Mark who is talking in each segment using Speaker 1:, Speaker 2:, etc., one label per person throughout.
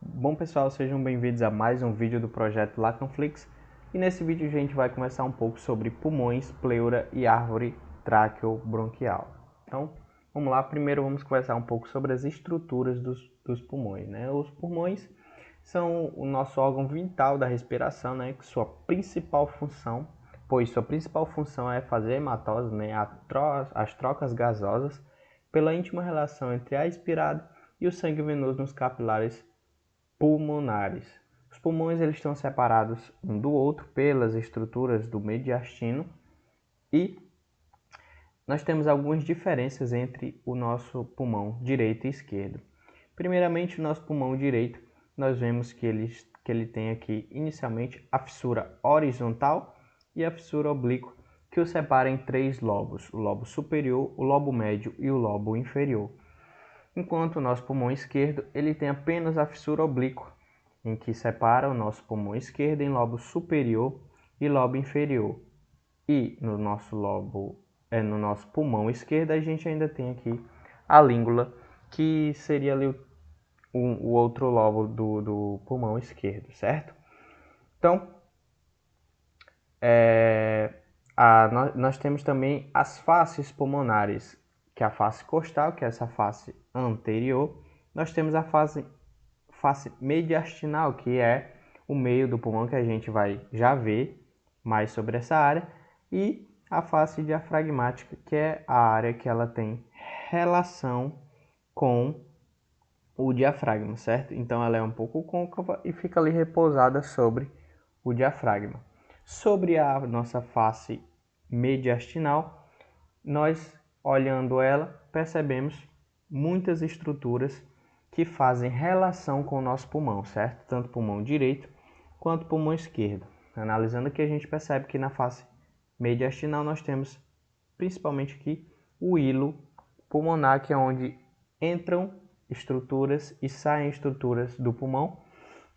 Speaker 1: Bom pessoal, sejam bem-vindos a mais um vídeo do projeto Lacanflix, e nesse vídeo a gente vai conversar um pouco sobre pulmões, pleura e árvore traqueobronquial. Então, vamos lá, primeiro vamos conversar um pouco sobre as estruturas dos pulmões, né? Os pulmões são o nosso órgão vital da respiração, né? Sua principal função é fazer a hematose, né? As trocas gasosas pela íntima relação entre ar expirado e o sangue venoso nos capilares pulmonares. Os pulmões eles estão separados um do outro pelas estruturas do mediastino e nós temos algumas diferenças entre o nosso pulmão direito e esquerdo. Primeiramente, o nosso pulmão direito, nós vemos que ele tem aqui inicialmente a fissura horizontal e a fissura oblíqua, que o separa em três lobos: o lobo superior, o lobo médio e o lobo inferior. Enquanto o nosso pulmão esquerdo, ele tem apenas a fissura oblíqua, em que separa o nosso pulmão esquerdo em lobo superior e lobo inferior. E no nosso pulmão esquerdo, a gente ainda tem aqui a língula, que seria ali o outro lobo do pulmão esquerdo, certo? Então, nós temos também as faces pulmonares, que é a face costal, que é essa face anterior. Nós temos a face mediastinal, que é o meio do pulmão, que a gente vai já ver mais sobre essa área, e a face diafragmática, que é a área que ela tem relação com o diafragma, certo? Então ela é um pouco côncava e fica ali repousada sobre o diafragma. Sobre a nossa face mediastinal, nós, olhando ela, percebemos muitas estruturas que fazem relação com o nosso pulmão, certo? Tanto pulmão direito quanto pulmão esquerdo. Analisando aqui, a gente percebe que na face mediastinal nós temos principalmente aqui o hilo pulmonar, que é onde entram estruturas e saem estruturas do pulmão,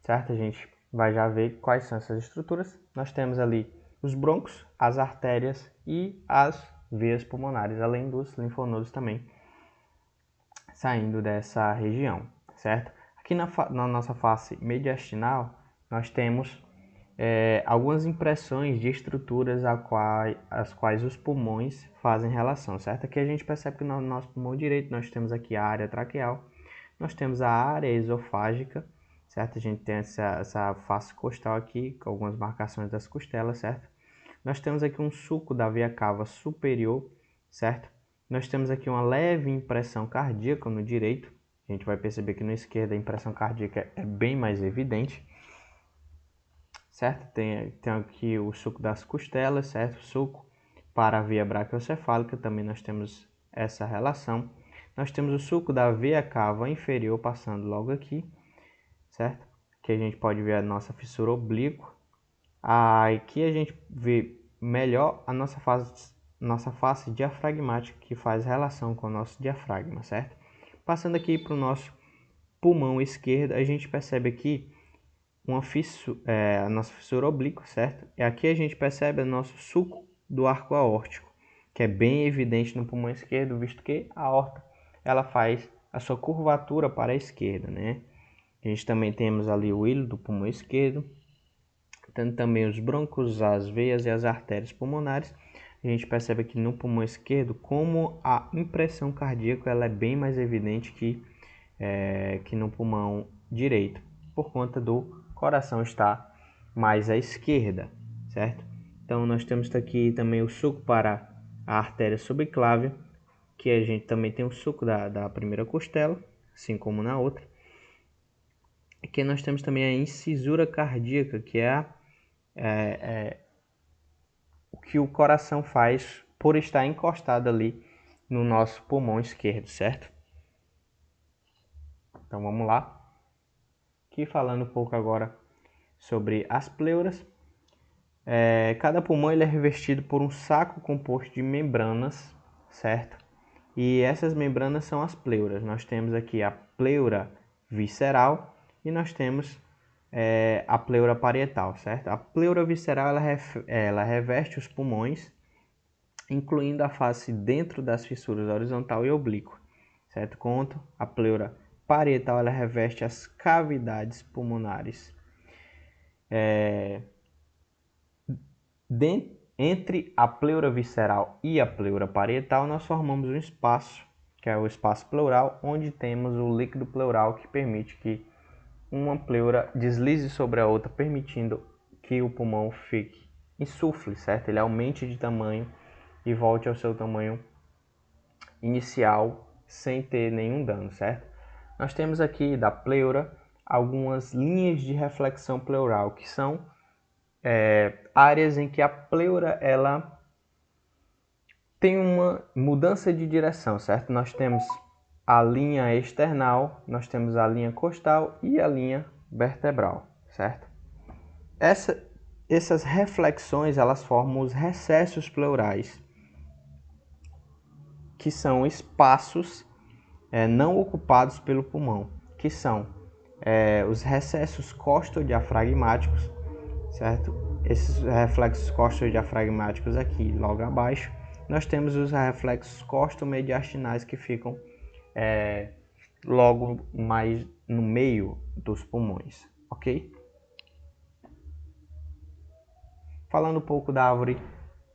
Speaker 1: certo? A gente vai já ver quais são essas estruturas. Nós temos ali os brônquios, as artérias e as veias pulmonares, além dos linfonodos também saindo dessa região, certo? Aqui na nossa face mediastinal, nós temos algumas impressões de estruturas as quais os pulmões fazem relação, certo? Aqui a gente percebe que no nosso pulmão direito nós temos aqui a área traqueal, nós temos a área esofágica, certo? A gente tem essa face costal aqui, com algumas marcações das costelas, certo? Nós temos aqui um sulco da veia cava superior, certo? Nós temos aqui uma leve impressão cardíaca no direito. A gente vai perceber que no esquerdo a impressão cardíaca é bem mais evidente, certo? Tem aqui o sulco das costelas, certo? Sulco para a veia braquiocefálica, também nós temos essa relação. Nós temos o sulco da veia cava inferior passando logo aqui, certo? Aqui a gente pode ver a nossa fissura oblíqua. Aqui a gente vê melhor a nossa face diafragmática, que faz relação com o nosso diafragma, certo? Passando aqui para o nosso pulmão esquerdo, a gente percebe aqui a nossa fissura oblíqua, certo? E aqui a gente percebe o nosso sulco do arco aórtico, que é bem evidente no pulmão esquerdo, visto que a aorta ela faz a sua curvatura para a esquerda, né? A gente também temos ali o hilo do pulmão esquerdo, tendo também os brônquios, as veias e as artérias pulmonares. A gente percebe aqui no pulmão esquerdo como a impressão cardíaca ela é bem mais evidente que no pulmão direito, por conta do coração estar mais à esquerda, certo? Então nós temos aqui também o sulco para a artéria subclávia, que a gente também tem o sulco da primeira costela, assim como na outra. Aqui nós temos também a incisura cardíaca, que é o que o coração faz por estar encostado ali no nosso pulmão esquerdo, certo? Então vamos lá. Aqui falando um pouco agora sobre as pleuras. Cada pulmão ele é revestido por um saco composto de membranas, certo? E essas membranas são as pleuras. Nós temos aqui a pleura visceral e nós temos a pleura parietal, certo? A pleura visceral ela reveste os pulmões incluindo a face dentro das fissuras horizontal e oblíqua, certo? Quanto a pleura parietal, ela reveste as cavidades pulmonares. Entre a pleura visceral e a pleura parietal, nós formamos um espaço, que é o espaço pleural, onde temos o líquido pleural, que permite que uma pleura deslize sobre a outra, permitindo que o pulmão fique insufle, certo? Ele aumente de tamanho e volte ao seu tamanho inicial sem ter nenhum dano, certo? Nós temos aqui da pleura algumas linhas de reflexão pleural, que são áreas em que a pleura ela tem uma mudança de direção, certo? Nós temos a linha external, nós temos a linha costal e a linha vertebral, certo? Essas reflexões, elas formam os recessos pleurais, que são espaços não ocupados pelo pulmão, que são os recessos costodiafragmáticos, certo? Esses reflexos costodiafragmáticos aqui, logo abaixo, nós temos os reflexos costomediastinais que ficam logo mais no meio dos pulmões, ok? Falando um pouco da árvore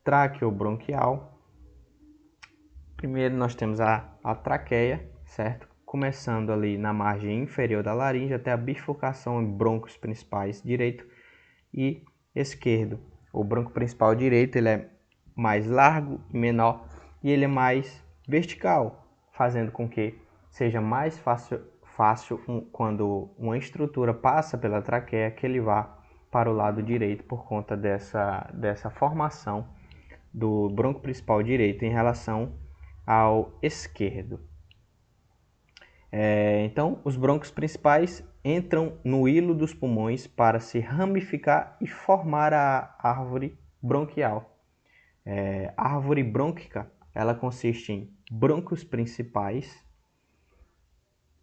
Speaker 1: traqueobronquial, primeiro nós temos a traqueia, certo? Começando ali na margem inferior da laringe até a bifurcação em brônquios principais direito e esquerdo. O bronco principal direito ele é mais largo e menor e ele é mais vertical, fazendo com que seja mais fácil quando uma estrutura passa pela traqueia que ele vá para o lado direito por conta dessa formação do bronco principal direito em relação ao esquerdo. Então, os brônquios principais entram no hilo dos pulmões para se ramificar e formar a árvore bronquial. A árvore brônquica, ela consiste em brônquios principais,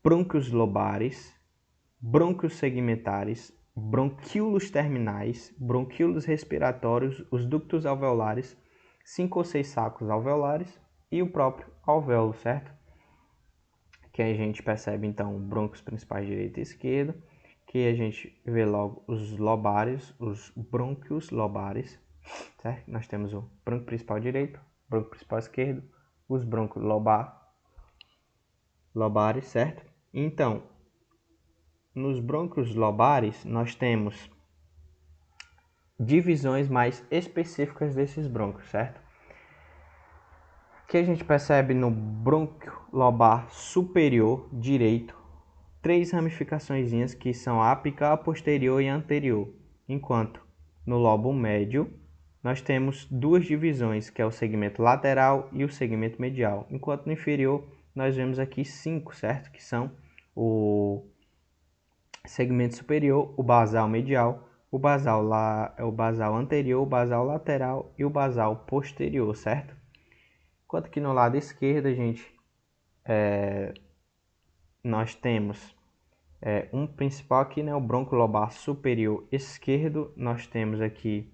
Speaker 1: brônquios lobares, brônquios segmentares, bronquíolos terminais, bronquíolos respiratórios, os ductos alveolares, 5 ou 6 sacos alveolares e o próprio alvéolo, certo? Que a gente percebe então brônquios principais direito e esquerdo, que a gente vê logo os lobares, os brônquios lobares, certo? Nós temos o brônquio principal direito, brônquio principal esquerdo, os brônquios lobares, certo? Então, nos brônquios lobares nós temos divisões mais específicas desses brônquios, certo? Que a gente percebe no brônquio lobar superior direito 3 ramificações que são a apical, a posterior e a anterior, enquanto no lobo médio nós temos 2 divisões, que é o segmento lateral e o segmento medial, enquanto no inferior nós vemos aqui 5, certo? Que são o segmento superior, o basal medial, o basal anterior, o basal lateral e o basal posterior, certo? Enquanto que no lado esquerdo, gente, nós temos um principal aqui, né, o brônquio lobar superior esquerdo. Nós temos aqui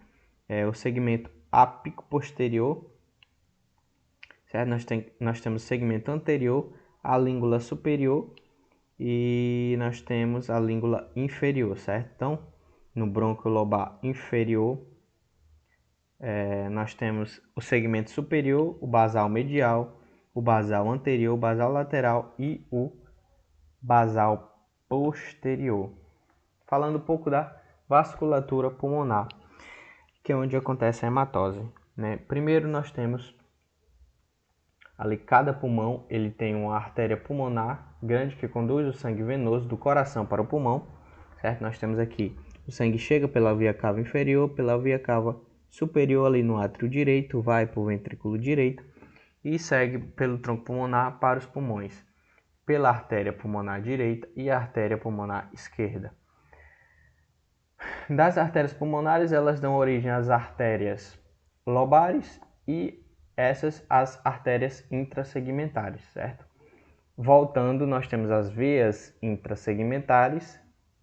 Speaker 1: o segmento ápico posterior, certo? Nós temos o segmento anterior, a língula superior e nós temos a língula inferior, certo? Então, no brônquio lobar inferior, nós temos o segmento superior, o basal medial, o basal anterior, o basal lateral e o basal posterior. Falando um pouco da vasculatura pulmonar, que é onde acontece a hematose, né? Primeiro nós temos ali cada pulmão, ele tem uma artéria pulmonar grande que conduz o sangue venoso do coração para o pulmão, certo? Nós temos aqui o sangue chega pela via cava inferior, pela via cava superior ali no átrio direito, vai para o ventrículo direito e segue pelo tronco pulmonar para os pulmões, pela artéria pulmonar direita e a artéria pulmonar esquerda. Das artérias pulmonares, elas dão origem às artérias lobares e essas as artérias intrasegmentares, certo? Voltando, nós temos as veias intrasegmentares,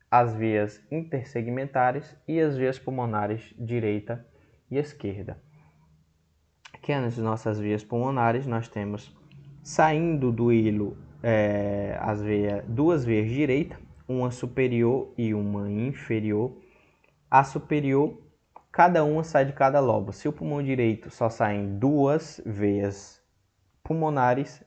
Speaker 1: as veias intersegmentares e as veias pulmonares direita e esquerda. que as nossas veias pulmonares, nós temos saindo do hilo duas veias direitas, uma superior e uma inferior. A superior, cada uma sai de cada lobo. Se o pulmão direito só saem duas veias pulmonares,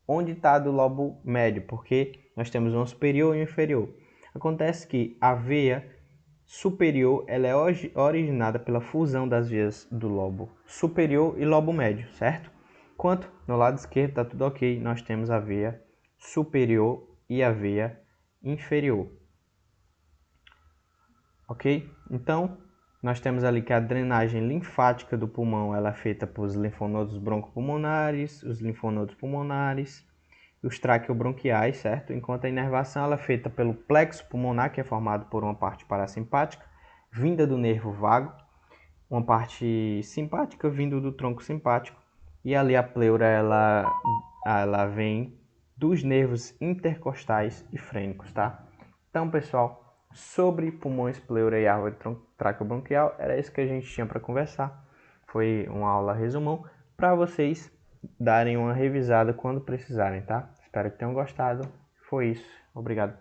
Speaker 1: onde está do lobo médio? Porque nós temos uma superior e uma inferior. Acontece que a veia superior ela é originada pela fusão das veias do lobo superior e lobo médio, certo? Enquanto no lado esquerdo está tudo ok, nós temos a veia superior e a veia inferior. Ok? Então, nós temos ali que a drenagem linfática do pulmão ela é feita pelos linfonodos broncopulmonares, os linfonodos pulmonares, os traqueobronquiais, certo? Enquanto a inervação ela é feita pelo plexo pulmonar, que é formado por uma parte parasimpática, vinda do nervo vago, uma parte simpática vindo do tronco simpático, e ali a pleura ela vem dos nervos intercostais e frênicos, tá? Então, pessoal, sobre pulmões, pleura e árvore traqueobronquial, era isso que a gente tinha para conversar. Foi uma aula resumão para vocês darem uma revisada quando precisarem, tá? Espero que tenham gostado. Foi isso. Obrigado.